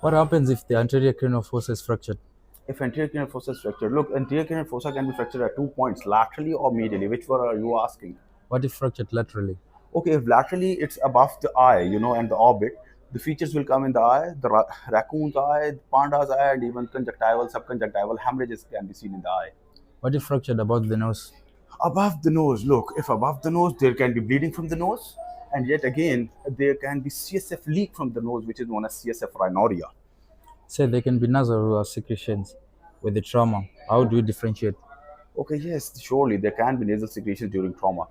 What happens if the anterior cranial fossa is fractured? If anterior cranial fossa is fractured, look, anterior cranial fossa can be fractured at 2 points, laterally or medially. Which one are you asking? What if fractured laterally? Okay, if laterally it's above the eye, and the orbit, the features will come in the eye, the raccoon's eye, the panda's eye, and even conjunctival, subconjunctival hemorrhages can be seen in the eye. What if fractured above the nose? Above the nose, look, if above the nose, there can be bleeding from the nose, and yet again, there can be CSF leak from the nose, which is known as CSF rhinorrhea. Say there can be nasal secretions with the trauma. How do you differentiate? Okay, yes, surely there can be nasal secretions during trauma.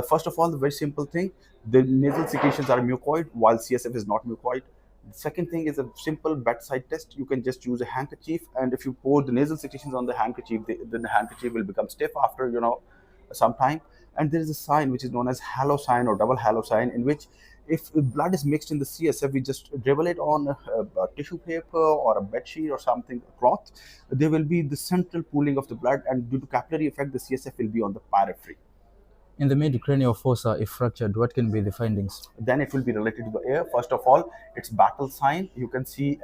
First of all, the very simple thing, the nasal secretions are mucoid, while CSF is not mucoid. The second thing is a simple bedside test. You can just use a handkerchief, and if you pour the nasal secretions on the handkerchief, then the handkerchief will become stiff after some time. And there is a sign which is known as halo sign or double halo sign, in which if blood is mixed in the CSF, we just dribble it on a tissue paper or a bed sheet or something, a cloth. There will be the central pooling of the blood, and due to capillary effect, the CSF will be on the periphery. In the midcranial fossa, if fractured, what can be the findings? Then it will be related to the air. First of all, it's battle sign. You can see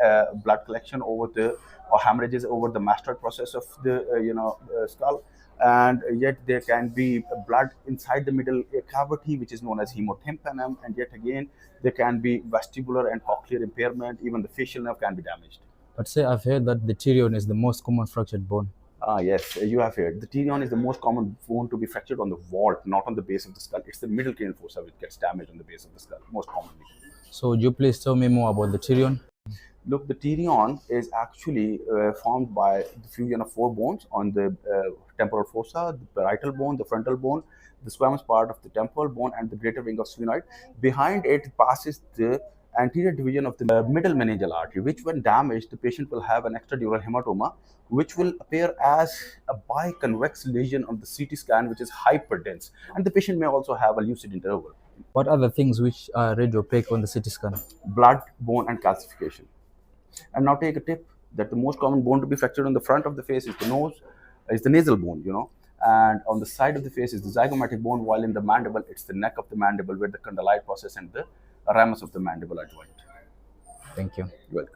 blood collection over the or hemorrhages over the mastoid process of the skull, and yet there can be blood inside the middle ear cavity, which is known as hemotympanum, and yet again there can be vestibular and cochlear impairment. Even the facial nerve can be damaged. But say I've heard that the pterion is the most common fractured bone. Ah, yes, you have heard. The pterion is the most common bone to be fractured on the vault, not on the base of the skull. It's the middle cranial fossa which gets damaged on the base of the skull, most commonly. So would you please tell me more about the pterion? Look, the pterion is actually formed by the fusion of four bones on the temporal fossa, the parietal bone, the frontal bone, the squamous part of the temporal bone, and the greater wing of sphenoid. Behind it passes the anterior division of the middle meningeal artery, which, when damaged, the patient will have an extradural hematoma, which will appear as a biconvex lesion on the CT scan, which is hyperdense. And the patient may also have a lucid interval. What are the things which are red opaque on the CT scan? Blood, bone, and calcification. And now take a tip that the most common bone to be fractured on the front of the face is the nose, is the nasal bone. And on the side of the face is the zygomatic bone, while in the mandible, it's the neck of the mandible where the condylite process and the ramus of the mandible are joined. Thank you. You're welcome.